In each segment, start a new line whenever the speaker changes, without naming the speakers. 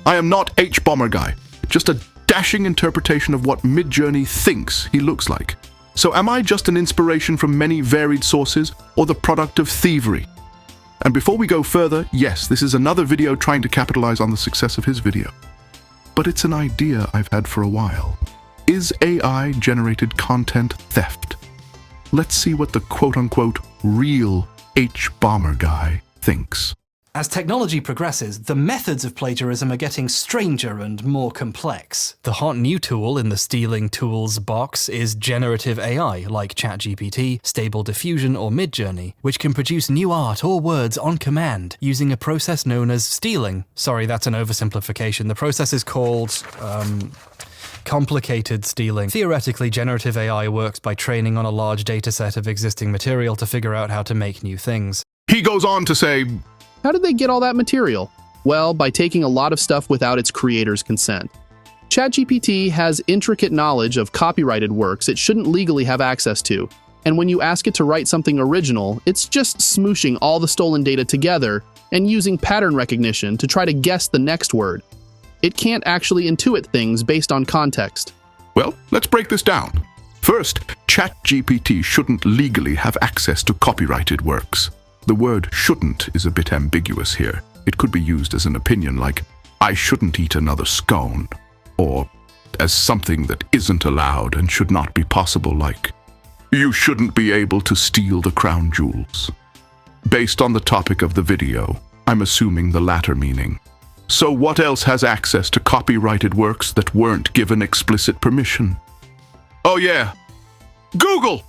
I am not hbomberguy, just a dashing interpretation of what Midjourney thinks he looks like. So am I just an inspiration from many varied sources, or the product of thievery? And before we go further, yes, this is another video trying to capitalize on the success of his video. But it's an idea I've had for a while. Is AI-generated content theft? Let's see what the quote-unquote real hbomberguy thinks.
As technology progresses, the methods of plagiarism are getting stranger and more complex. The hot new tool in the stealing tools box is generative AI, like ChatGPT, Stable Diffusion, or Midjourney, which can produce new art or words on command using a process known as stealing. Sorry, that's an oversimplification. The process is called, complicated stealing. Theoretically, generative AI works by training on a large dataset of existing material to figure out how to make new things.
He goes on to say,
how did they get all that material? Well, by taking a lot of stuff without its creator's consent. ChatGPT has intricate knowledge of copyrighted works it shouldn't legally have access to, and when you ask it to write something original, it's just smooshing all the stolen data together and using pattern recognition to try to guess the next word. It can't actually intuit things based on context.
Well, let's break this down. First, ChatGPT shouldn't legally have access to copyrighted works. The word shouldn't is a bit ambiguous here. It could be used as an opinion like, I shouldn't eat another scone, or as something that isn't allowed and should not be possible like, you shouldn't be able to steal the crown jewels. Based on the topic of the video, I'm assuming the latter meaning. So what else has access to copyrighted works that weren't given explicit permission? Oh yeah, Google!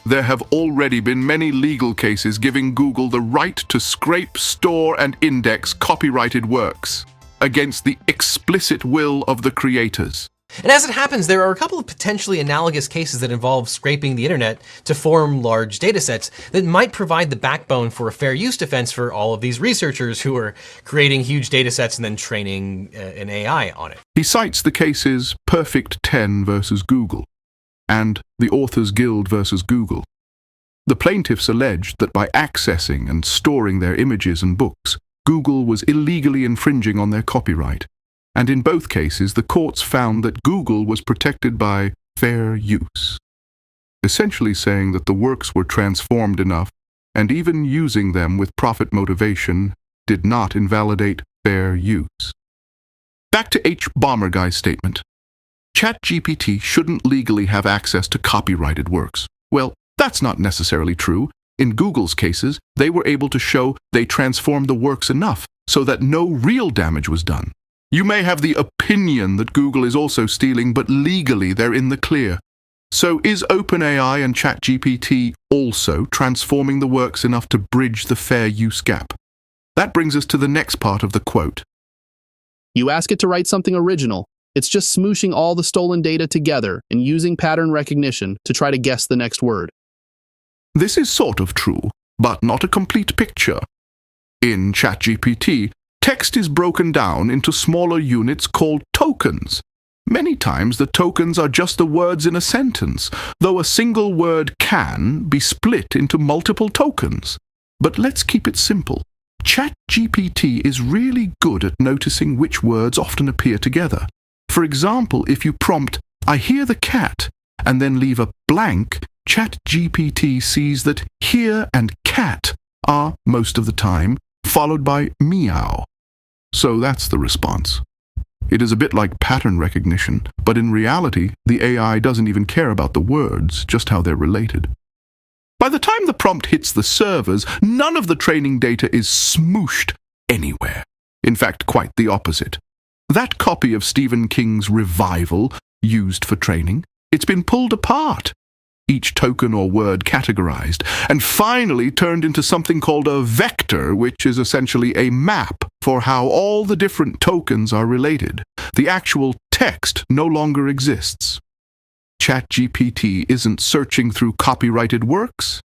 There have already been many legal cases giving Google the right to scrape, store, and index copyrighted works against the explicit will of the creators.
And as it happens, there are a couple of potentially analogous cases that involve scraping the internet to form large datasets that might provide the backbone for a fair use defense for all of these researchers who are creating huge datasets and then training an AI on it.
He cites the cases Perfect 10 versus Google and the Authors Guild versus Google. The plaintiffs alleged that by accessing and storing their images and books, Google was illegally infringing on their copyright. And in both cases, the courts found that Google was protected by fair use, essentially saying that the works were transformed enough, and even using them with profit motivation did not invalidate fair use. Back to hbomberguy's statement. ChatGPT shouldn't legally have access to copyrighted works. Well, that's not necessarily true. In Google's cases, they were able to show they transformed the works enough so that no real damage was done. You may have the opinion that Google is also stealing, but legally they're in the clear. So is OpenAI and ChatGPT also transforming the works enough to bridge the fair use gap? That brings us to the next part of the quote.
You ask it to write something original. It's just smooshing all the stolen data together and using pattern recognition to try to guess the next word.
This is sort of true, but not a complete picture. In ChatGPT, text is broken down into smaller units called tokens. Many times the tokens are just the words in a sentence, though a single word can be split into multiple tokens. But let's keep it simple. ChatGPT is really good at noticing which words often appear together. For example, if you prompt, I hear the cat, and then leave a blank, ChatGPT sees that hear and cat are, most of the time, followed by meow. So that's the response. It is a bit like pattern recognition, but in reality, the AI doesn't even care about the words, just how they're related. By the time the prompt hits the servers, none of the training data is smooshed anywhere. In fact, quite the opposite. That copy of Stephen King's Revival, used for training, it's been pulled apart, each token or word categorized, and finally turned into something called a vector, which is essentially a map for how all the different tokens are related. The actual text no longer exists. ChatGPT isn't searching through copyrighted works.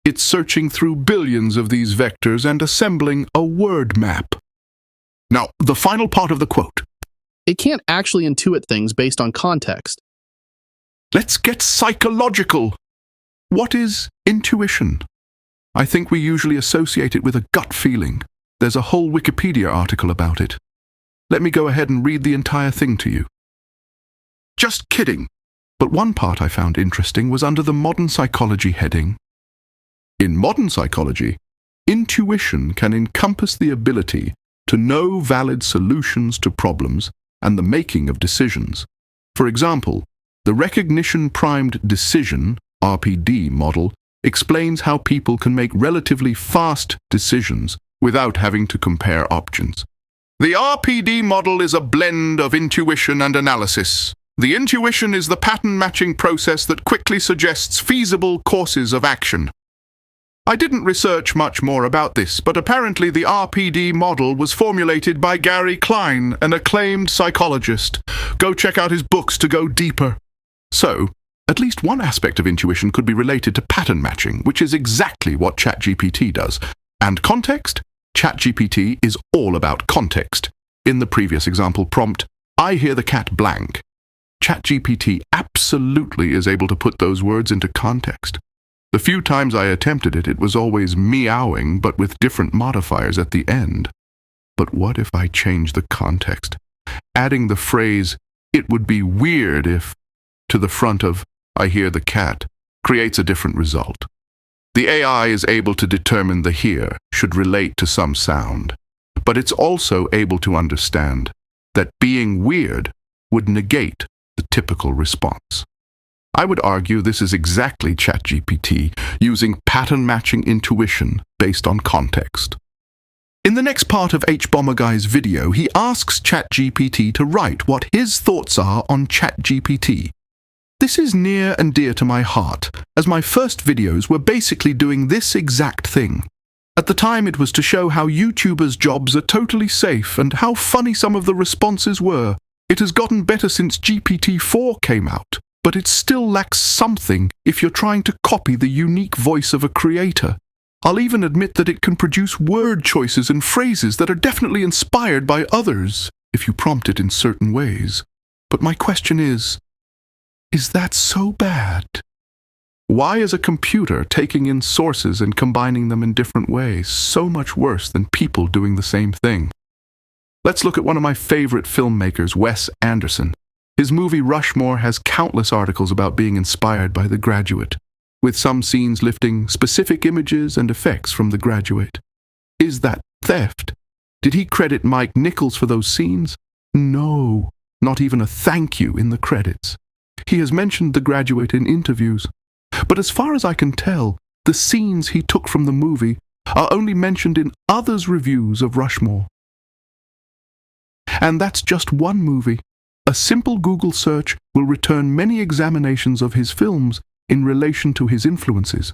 It's searching through billions of these vectors and assembling a word map. Now, the final part of the quote.
It can't actually intuit things based on context.
Let's get psychological. What is intuition? I think we usually associate it with a gut feeling. There's a whole Wikipedia article about it. Let me go ahead and read the entire thing to you. Just kidding. But one part I found interesting was under the modern psychology heading. In modern psychology, intuition can encompass the ability to know valid solutions to problems and the making of decisions. For example, the recognition-primed decision, RPD model, explains how people can make relatively fast decisions without having to compare options. The RPD model is a blend of intuition and analysis. The intuition is the pattern-matching process that quickly suggests feasible courses of action. I didn't research much more about this, but apparently the RPD model was formulated by Gary Klein, an acclaimed psychologist. Go check out his books to go deeper. So, at least one aspect of intuition could be related to pattern matching, which is exactly what ChatGPT does. And context? ChatGPT is all about context. In the previous example prompt, I hear the cat blank. ChatGPT absolutely is able to put those words into context. The few times I attempted it, it was always meowing, but with different modifiers at the end. But what if I change the context? Adding the phrase, "It would be weird if," to the front of I hear the cat, creates a different result. The AI is able to determine the here should relate to some sound, but it's also able to understand that being weird would negate the typical response. I would argue this is exactly ChatGPT using pattern-matching intuition based on context. In the next part of hbomberguy's video, he asks ChatGPT to write what his thoughts are on ChatGPT. This is near and dear to my heart, as my first videos were basically doing this exact thing. At the time, it was to show how YouTubers' jobs are totally safe and how funny some of the responses were. It has gotten better since GPT-4 came out, but it still lacks something if you're trying to copy the unique voice of a creator. I'll even admit that it can produce word choices and phrases that are definitely inspired by others, if you prompt it in certain ways. But my question is that so bad? Why is a computer taking in sources and combining them in different ways so much worse than people doing the same thing? Let's look at one of my favorite filmmakers, Wes Anderson. His movie Rushmore has countless articles about being inspired by The Graduate, with some scenes lifting specific images and effects from The Graduate. Is that theft? Did he credit Mike Nichols for those scenes? No, not even a thank you in the credits. He has mentioned The Graduate in interviews, but as far as I can tell, the scenes he took from the movie are only mentioned in others' reviews of Rushmore. And that's just one movie. A simple Google search will return many examinations of his films in relation to his influences.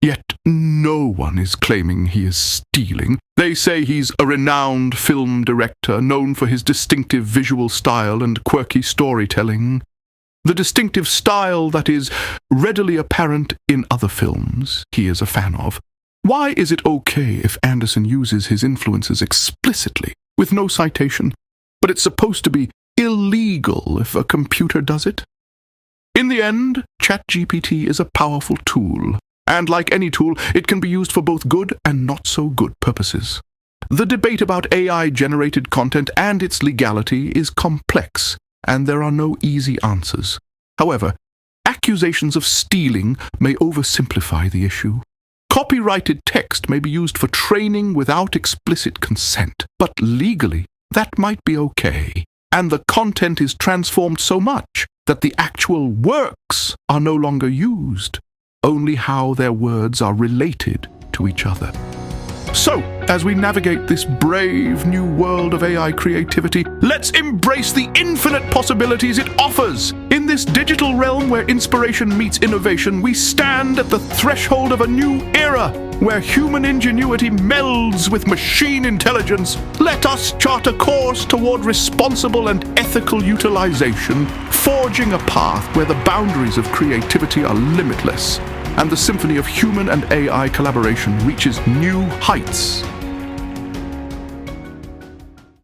Yet no one is claiming he is stealing. They say he's a renowned film director known for his distinctive visual style and quirky storytelling. The distinctive style that is readily apparent in other films he is a fan of. Why is it okay if Anderson uses his influences explicitly, with no citation, but it's supposed to be illegal if a computer does it? In the end, ChatGPT is a powerful tool, and like any tool, it can be used for both good and not so good purposes. The debate about AI-generated content and its legality is complex, and there are no easy answers. However, accusations of stealing may oversimplify the issue. Copyrighted text may be used for training without explicit consent, but legally, that might be okay. And the content is transformed so much that the actual works are no longer used, only how their words are related to each other. So, as we navigate this brave new world of AI creativity, let's embrace the infinite possibilities it offers. In this digital realm where inspiration meets innovation, we stand at the threshold of a new era, where human ingenuity melds with machine intelligence. Let us chart a course toward responsible and ethical utilization, forging a path where the boundaries of creativity are limitless, and the symphony of human and AI collaboration reaches new heights.